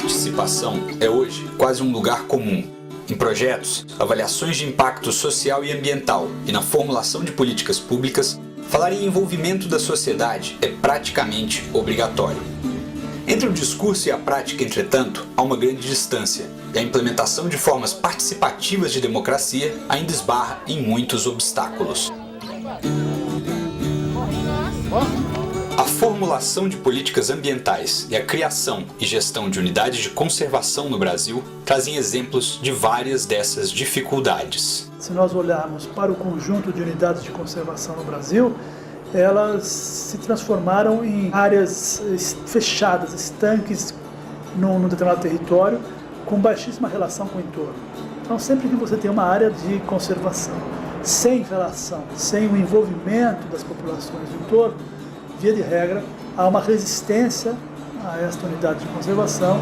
participação é hoje quase um lugar comum. Em projetos, avaliações de impacto social e ambiental e na formulação de políticas públicas, falar em envolvimento da sociedade é praticamente obrigatório. Entre o discurso e a prática, entretanto, há uma grande distância, e a implementação de formas participativas de democracia ainda esbarra em muitos obstáculos. A formulação de políticas ambientais e a criação e gestão de unidades de conservação no Brasil trazem exemplos de várias dessas dificuldades. Se nós olharmos para o conjunto de unidades de conservação no Brasil, elas se transformaram em áreas fechadas, estanques num determinado território, com baixíssima relação com o entorno. Então, sempre que você tem uma área de conservação sem relação, sem o envolvimento das populações do entorno, via de regra, há uma resistência a esta unidade de conservação.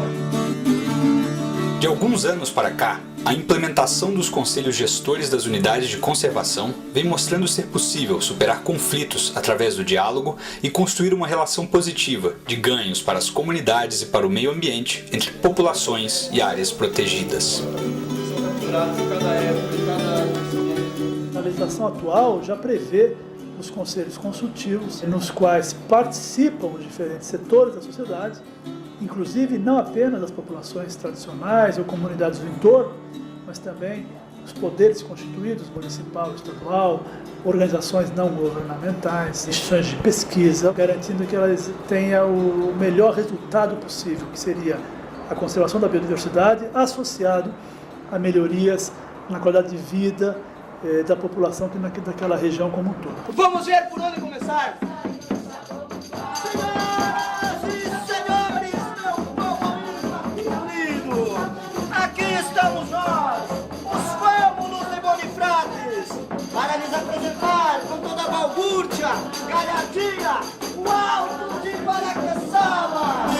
De alguns anos para cá, a implementação dos conselhos gestores das unidades de conservação vem mostrando ser possível superar conflitos através do diálogo e construir uma relação positiva de ganhos para as comunidades e para o meio ambiente entre populações e áreas protegidas. A legislação atual já prevê os conselhos consultivos, nos quais participam os diferentes setores da sociedade, inclusive não apenas as populações tradicionais ou comunidades do entorno, mas também os poderes constituídos, municipal, estadual, organizações não governamentais, instituições de pesquisa, garantindo que elas tenham o melhor resultado possível, que seria a conservação da biodiversidade associado a melhorias na qualidade de vida da população daquela região como um todo. Vamos ver por onde começar. Estamos nós, os fâmulos de Bonifrates, para lhes apresentar com toda a balbúrdia, galhardia, o alto de Guaraqueçaba.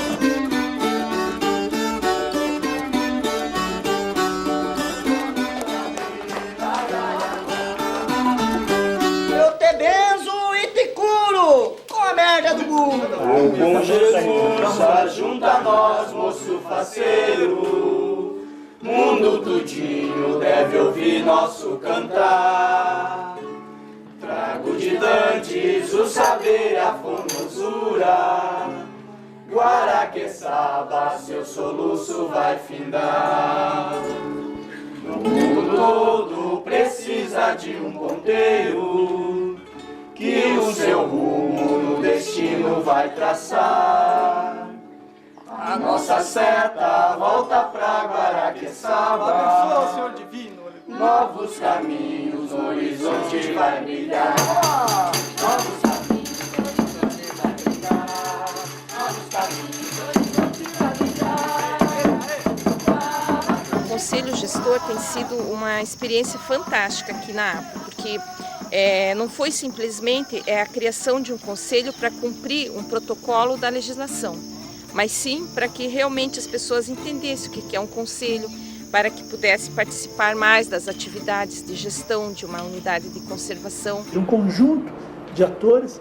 Eu te benzo e te curo com a merda do mundo. Com Jesus, ajunta a nós, moço faceiro. Mundo tudinho deve ouvir nosso cantar. Trago de Dantes o saber, a formosura. Guaraqueçaba, seu soluço vai findar. O mundo todo precisa de um ponteiro que o seu rumo no destino vai traçar. A nossa seta volta pra Guaraqueçaba. Abençoa, Senhor Divino. Novos caminhos, o horizonte vai brilhar. Novos caminhos, o horizonte vai brilhar. Novos caminhos, o horizonte vai brilhar. O Conselho Gestor tem sido uma experiência fantástica aqui na APA, porque não foi simplesmente a criação de um conselho para cumprir um protocolo da legislação, mas sim para que realmente as pessoas entendessem o que é um conselho, para que pudesse participar mais das atividades de gestão de uma unidade de conservação. Um conjunto de atores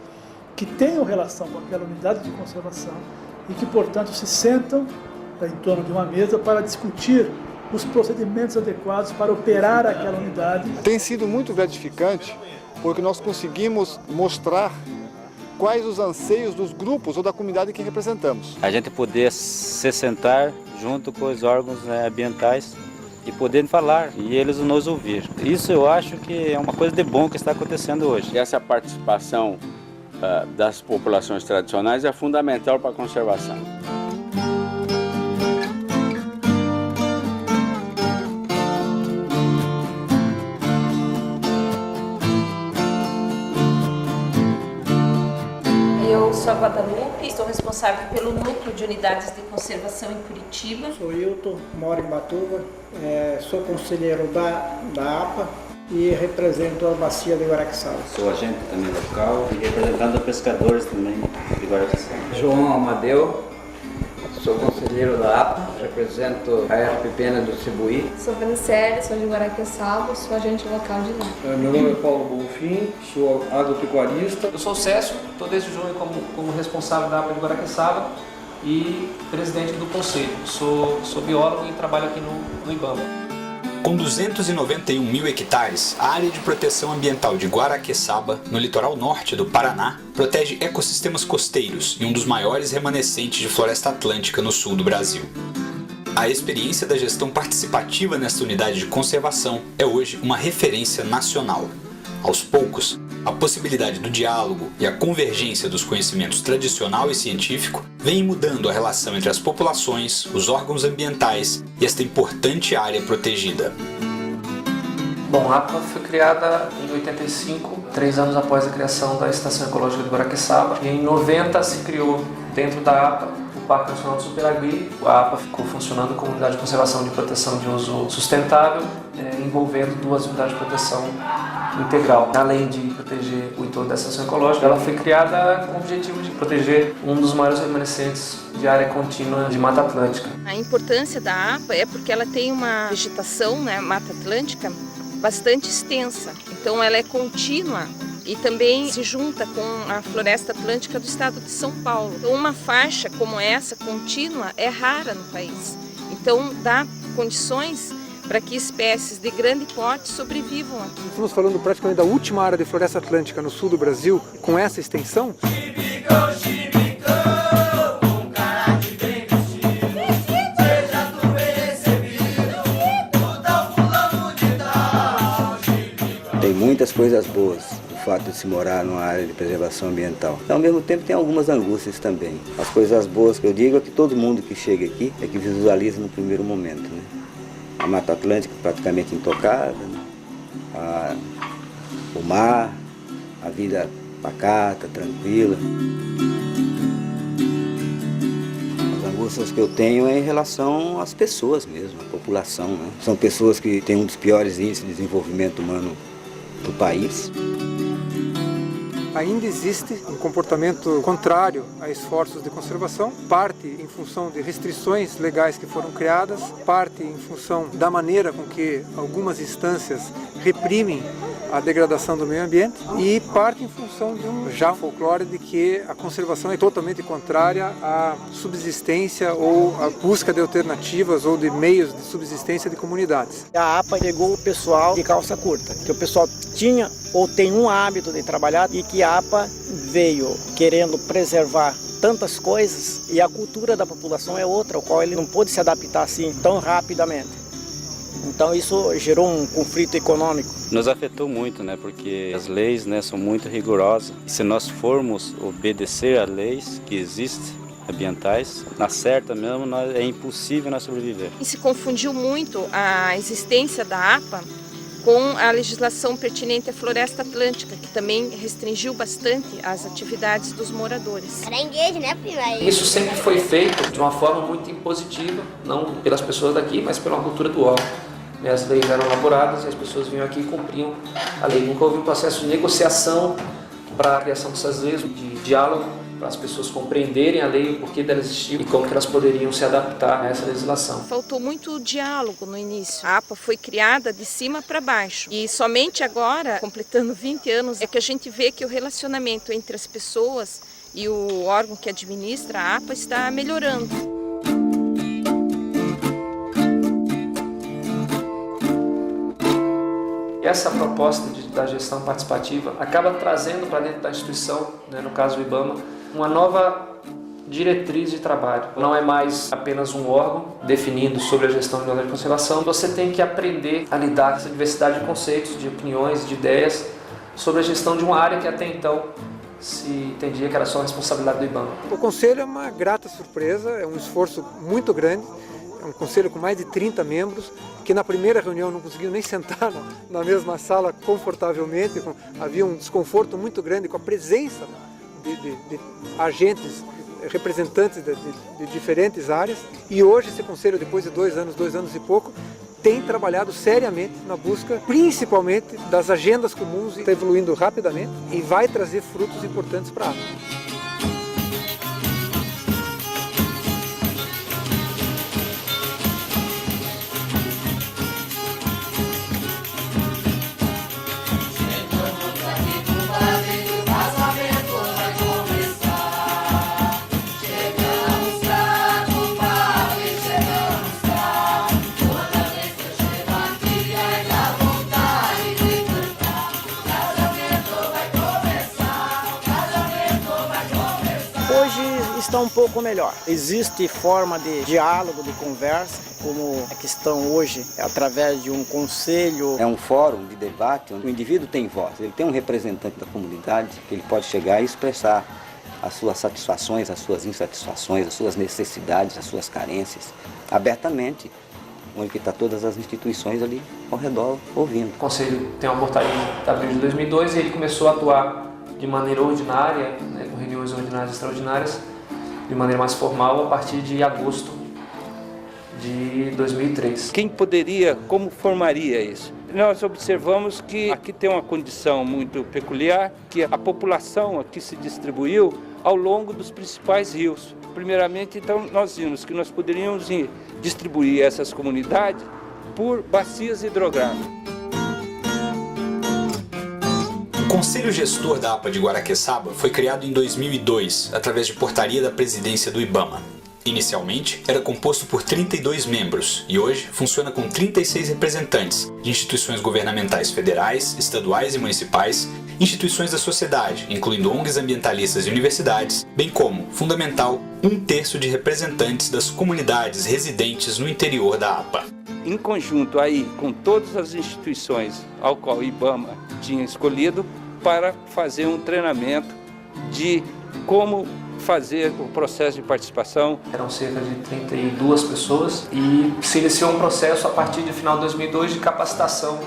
que tenham relação com aquela unidade de conservação e que, portanto, se sentam em torno de uma mesa para discutir os procedimentos adequados para operar aquela unidade. Tem sido muito gratificante porque nós conseguimos mostrar quais os anseios dos grupos ou da comunidade que representamos. A gente poder se sentar junto com os órgãos ambientais e poder falar e eles nos ouvir. Isso eu acho que é uma coisa de bom que está acontecendo hoje. Essa participação das populações tradicionais é fundamental para a conservação. Eu sou a Guadalupe, estou responsável pelo núcleo de unidades de conservação em Curitiba. Sou Hilton, moro em Batuba, sou conselheiro da APA e represento a bacia de Guaraqueçaba. Sou agente também local e representando pescadores também de Guaraqueçaba. João Amadeu, sou conselheiro da APA, represento a RPPN do Cibuí. Sou Vanicélia, sou de Guaraqueçaba, sou agente local de lá. Meu nome é Paulo Bonfim, sou agropecuarista. Eu sou o Cécio, estou desde junho como responsável da APA de Guaraqueçaba e presidente do conselho. Sou biólogo e trabalho aqui no IBAMA. Com 291 mil hectares, a área de proteção ambiental de Guaraqueçaba, no litoral norte do Paraná, protege ecossistemas costeiros e um dos maiores remanescentes de floresta atlântica no sul do Brasil. A experiência da gestão participativa nesta unidade de conservação é hoje uma referência nacional. Aos poucos, a possibilidade do diálogo e a convergência dos conhecimentos tradicional e científico vem mudando a relação entre as populações, os órgãos ambientais e esta importante área protegida. Bom, a APA foi criada em 85, 3 anos após a criação da Estação Ecológica de Guaraqueçaba. E em 90 se criou, dentro da APA, o Parque Nacional do Superagui. A APA ficou funcionando como unidade de conservação de proteção de uso sustentável, envolvendo 2 unidades de proteção integral. Além de proteger o entorno da estação ecológica, ela foi criada com o objetivo de proteger um dos maiores remanescentes de área contínua de Mata Atlântica. A importância da APA é porque ela tem uma vegetação, Mata Atlântica, bastante extensa. Então ela é contínua e também se junta com a floresta atlântica do estado de São Paulo. Então uma faixa como essa, contínua, é rara no país. Então dá condições para que espécies de grande porte sobrevivam aqui. Estamos falando praticamente da última área de floresta atlântica no sul do Brasil, com essa extensão. Tem muitas coisas boas o fato de se morar numa área de preservação ambiental. Ao mesmo tempo tem algumas angústias também. As coisas boas que eu digo é que todo mundo que chega aqui é que visualiza no primeiro momento, né? A Mata Atlântica praticamente intocada, né? O mar, a vida pacata, tranquila. As angústias que eu tenho é em relação às pessoas mesmo, à população, né? São pessoas que têm um dos piores índices de desenvolvimento humano do país. Ainda existe um comportamento contrário a esforços de conservação, parte em função de restrições legais que foram criadas, parte em função da maneira com que algumas instâncias reprimem a degradação do meio ambiente e parte em função de um folclore de que a conservação é totalmente contrária à subsistência ou à busca de alternativas ou de meios de subsistência de comunidades. A APA pegou o pessoal de calça curta, que o pessoal tinha ou tem um hábito de trabalhar e que a APA veio querendo preservar tantas coisas e a cultura da população é outra, ao qual ele não pôde se adaptar assim tão rapidamente. Então isso gerou um conflito econômico. Nos afetou muito, né? Porque as leis, né, são muito rigorosas. E se nós formos obedecer às leis que existem, ambientais, na certa mesmo, é impossível nós sobreviver. E se confundiu muito a existência da APA com a legislação pertinente à floresta atlântica, que também restringiu bastante as atividades dos moradores. Caranguejo, né, prima? Isso sempre foi feito de uma forma muito impositiva, não pelas pessoas daqui, mas pela cultura do órgão. As leis eram elaboradas e as pessoas vinham aqui e cumpriam a lei. Nunca houve um processo de negociação para a criação dessas leis, de diálogo, para as pessoas compreenderem a lei, o porquê dela existir e como que elas poderiam se adaptar a essa legislação. Faltou muito diálogo no início. A APA foi criada de cima para baixo e somente agora, completando 20 anos, é que a gente vê que o relacionamento entre as pessoas e o órgão que administra a APA está melhorando. Essa proposta da gestão participativa acaba trazendo para dentro da instituição, né, no caso do IBAMA, uma nova diretriz de trabalho. Não é mais apenas um órgão definindo sobre a gestão de conservação. Você tem que aprender a lidar com essa diversidade de conceitos, de opiniões, de ideias sobre a gestão de uma área que até então se entendia que era só a responsabilidade do IBAMA. O Conselho é uma grata surpresa, é um esforço muito grande. É um conselho com mais de 30 membros, que na primeira reunião não conseguiam nem sentar na mesma sala confortavelmente. Havia um desconforto muito grande com a presença de agentes, representantes de diferentes áreas. E hoje esse conselho, depois de 2 anos e pouco, tem trabalhado seriamente na busca, principalmente das agendas comuns, está evoluindo rapidamente e vai trazer frutos importantes para a APA. Chegamos pra um pouco melhor. Existe forma de diálogo, de conversa, como a questão hoje é através de um conselho. É um fórum de debate onde o indivíduo tem voz, ele tem um representante da comunidade que ele pode chegar e expressar as suas satisfações, as suas insatisfações, as suas necessidades, as suas carências, abertamente, onde está todas as instituições ali ao redor ouvindo. O Conselho tem uma portaria de abril de 2002 e ele começou a atuar de maneira ordinária, né, com reuniões ordinárias e extraordinárias, de maneira mais formal a partir de agosto de 2003. Quem poderia, como formaria isso? Nós observamos que aqui tem uma condição muito peculiar, que a população aqui se distribuiu ao longo dos principais rios. Primeiramente, então, nós vimos que nós poderíamos distribuir essas comunidades por bacias hidrográficas. O Conselho Gestor da APA de Guaraqueçaba foi criado em 2002, através de portaria da presidência do IBAMA. Inicialmente, era composto por 32 membros e hoje funciona com 36 representantes de instituições governamentais federais, estaduais e municipais, instituições da sociedade, incluindo ONGs ambientalistas e universidades, bem como, fundamental, 1/3 de representantes das comunidades residentes no interior da APA. Em conjunto aí com todas as instituições ao qual o IBAMA tinha escolhido para fazer um treinamento de como fazer o processo de participação. Eram cerca de 32 pessoas e se iniciou um processo a partir do final de 2002 de capacitação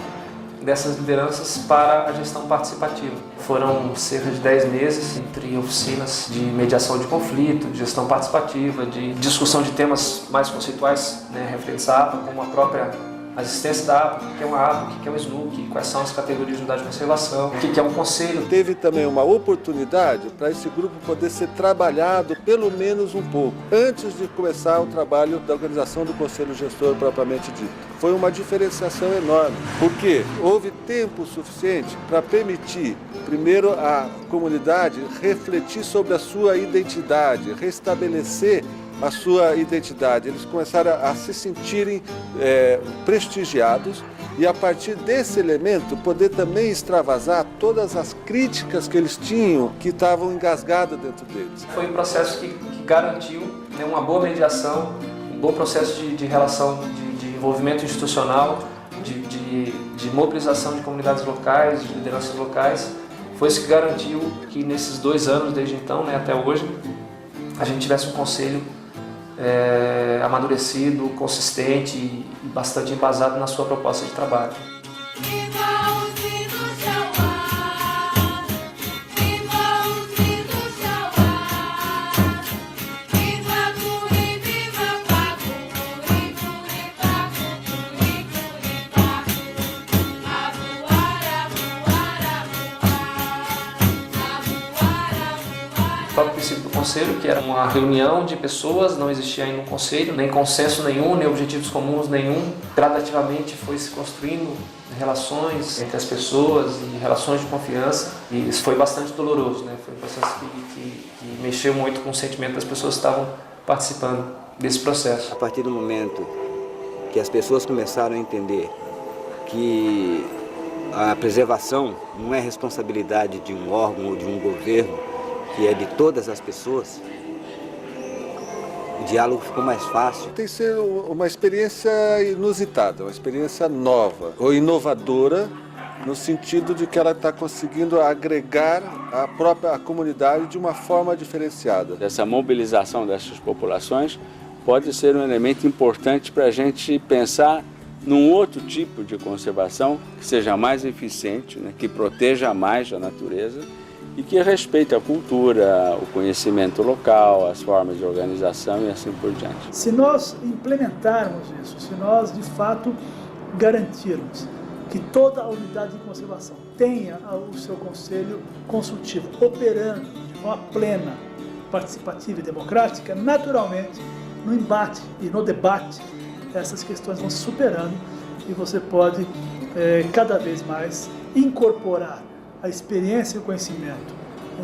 dessas lideranças para a gestão participativa. Foram cerca de 10 meses entre oficinas de mediação de conflito, de gestão participativa, de discussão de temas mais conceituais, né, referentes à APA, como a própria existência da APA, o que é uma APA, o que é um SNUC, quais são as categorias de unidade de conservação, o que é um conselho. Teve também uma oportunidade para esse grupo poder ser trabalhado pelo menos um pouco, antes de começar o trabalho da organização do Conselho Gestor propriamente dito. Foi uma diferenciação enorme, porque houve tempo suficiente para permitir, primeiro, a comunidade refletir sobre a sua identidade, restabelecer a sua identidade. Eles começaram a se sentirem prestigiados e, a partir desse elemento, poder também extravasar todas as críticas que eles tinham, que estavam engasgadas dentro deles. Foi um processo que garantiu, né, uma boa mediação, um bom processo de relação, de envolvimento institucional, de mobilização de comunidades locais, de lideranças locais. Foi isso que garantiu que nesses 2 anos, desde então, né, até hoje, a gente tivesse um conselho amadurecido, consistente e bastante embasado na sua proposta de trabalho. O próprio princípio do conselho, que era uma reunião de pessoas, não existia ainda um conselho, nem consenso nenhum, nem objetivos comuns nenhum. Gradativamente foi se construindo relações entre as pessoas e relações de confiança, e isso foi bastante doloroso, né? Foi um processo que mexeu muito com o sentimento das pessoas que estavam participando desse processo. A partir do momento que as pessoas começaram a entender que a preservação não é responsabilidade de um órgão ou de um governo, que é de todas as pessoas, o diálogo ficou mais fácil. Tem que ser uma experiência inusitada, uma experiência nova ou inovadora, no sentido de que ela está conseguindo agregar a própria comunidade de uma forma diferenciada. Essa mobilização dessas populações pode ser um elemento importante para a gente pensar num outro tipo de conservação que seja mais eficiente, né, que proteja mais a natureza e que respeite a cultura, o conhecimento local, as formas de organização e assim por diante. Se nós implementarmos isso, se nós de fato garantirmos que toda a unidade de conservação tenha o seu conselho consultivo operando de forma plena, participativa e democrática, naturalmente, no embate e no debate, essas questões vão se superando e você pode cada vez mais incorporar a experiência e o conhecimento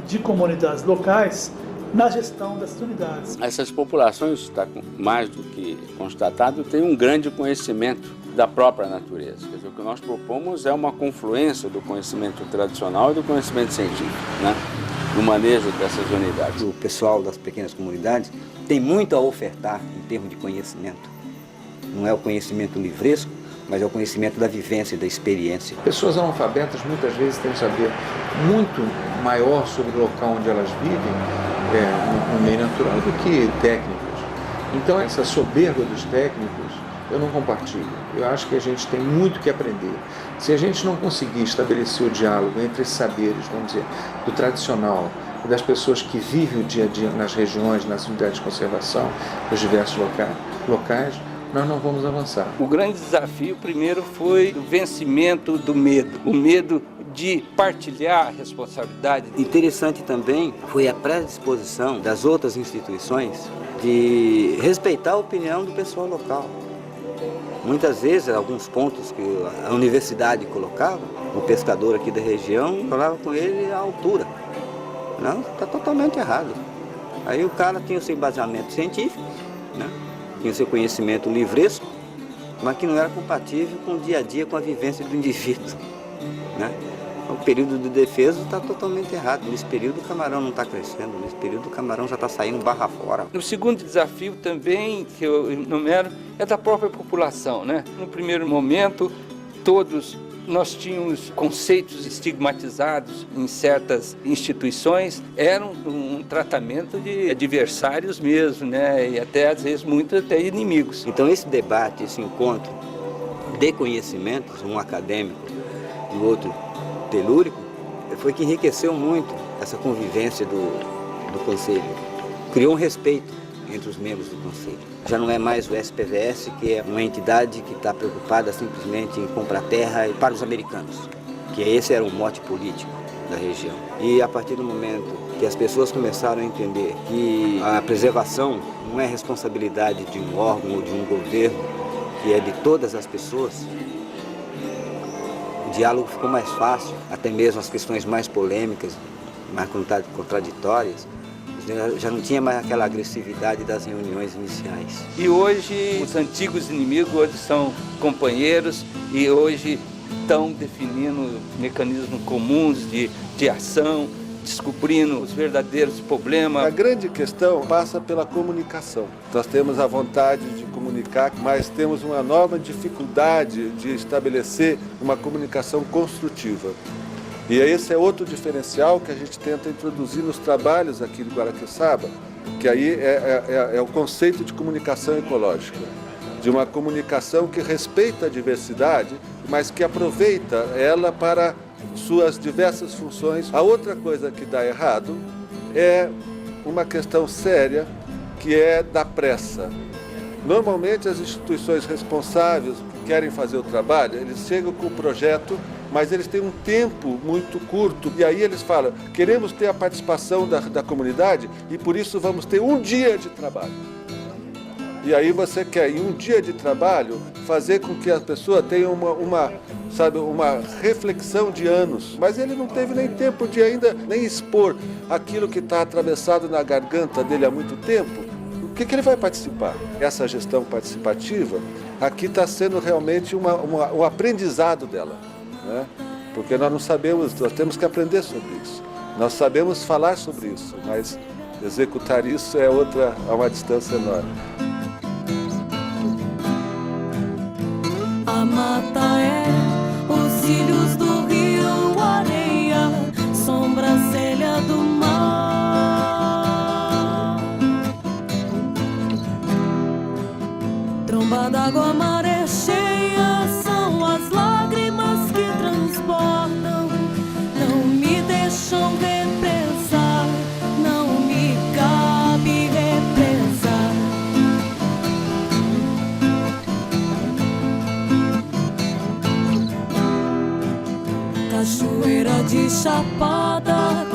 de comunidades locais na gestão dessas unidades. Essas populações, está mais do que constatado, têm um grande conhecimento da própria natureza. Quer dizer, o que nós propomos é uma confluência do conhecimento tradicional e do conhecimento científico, né? no manejo dessas unidades. O pessoal das pequenas comunidades tem muito a ofertar em termos de conhecimento. Não é o conhecimento livresco, mas é o conhecimento da vivência e da experiência. Pessoas analfabetas muitas vezes têm um saber muito maior sobre o local onde elas vivem, no meio natural, do que técnicos. Então essa soberba dos técnicos eu não compartilho. Eu acho que a gente tem muito que aprender. Se a gente não conseguir estabelecer o diálogo entre esses saberes, vamos dizer, do tradicional, das pessoas que vivem o dia a dia nas regiões, nas unidades de conservação, nos diversos locais, nós não vamos avançar. O grande desafio, primeiro, foi o vencimento do medo. O medo de partilhar a responsabilidade. Interessante também foi a predisposição das outras instituições de respeitar a opinião do pessoal local. Muitas vezes, alguns pontos que a universidade colocava, o pescador aqui da região falava com ele à altura. Não, está totalmente errado. Aí o cara tinha o seu embasamento científico, né? Tinha o seu conhecimento livresco, mas que não era compatível com o dia a dia, com a vivência do indivíduo, né? O período de defesa está totalmente errado. Nesse período o camarão não está crescendo, nesse período o camarão já está saindo barra fora. O segundo desafio também, que eu enumero, é da própria população, né? No primeiro momento, nós tínhamos conceitos estigmatizados em certas instituições, era um tratamento de adversários mesmo, né? E até, às vezes, muitos até inimigos. Então esse debate, esse encontro de conhecimentos, um acadêmico e o outro telúrico, foi que enriqueceu muito essa convivência do Conselho. Criou um respeito entre os membros do Conselho. Já não é mais o SPVS, que é uma entidade que está preocupada simplesmente em comprar terra para os americanos, que esse era o mote político da região. E a partir do momento que as pessoas começaram a entender que a preservação não é responsabilidade de um órgão ou de um governo, que é de todas as pessoas, o diálogo ficou mais fácil, até mesmo as questões mais polêmicas, mais contraditórias, já não tinha mais aquela agressividade das reuniões iniciais. E hoje os antigos inimigos hoje são companheiros e hoje estão definindo mecanismos comuns de ação, descobrindo os verdadeiros problemas. A grande questão passa pela comunicação. Nós temos a vontade de comunicar, mas temos uma enorme dificuldade de estabelecer uma comunicação construtiva. E esse é outro diferencial que a gente tenta introduzir nos trabalhos aqui do Guaraqueçaba, que aí é o conceito de comunicação ecológica, de uma comunicação que respeita a diversidade, mas que aproveita ela para suas diversas funções. A outra coisa que dá errado é uma questão séria, que é da pressa. Normalmente as instituições responsáveis que querem fazer o trabalho, eles chegam com o projeto, mas eles têm um tempo muito curto, e aí eles falam, queremos ter a participação da comunidade e por isso vamos ter um dia de trabalho. E aí você quer, em um dia de trabalho, fazer com que a pessoa tenha uma reflexão de anos. Mas ele não teve nem tempo de ainda nem expor aquilo que está atravessado na garganta dele há muito tempo. O que ele vai participar? Essa gestão participativa, aqui está sendo realmente um aprendizado dela, né? Porque nós não sabemos, nós temos que aprender sobre isso. Nós sabemos falar sobre isso, mas executar isso é uma distância enorme. A mata é os cílios do rio, areia, sobrancelha do mar. Tromba d'água, maré cheia, são as lágrimas que transportam, não me deixam represar, não me cabe represar. Cachoeira de Chapada,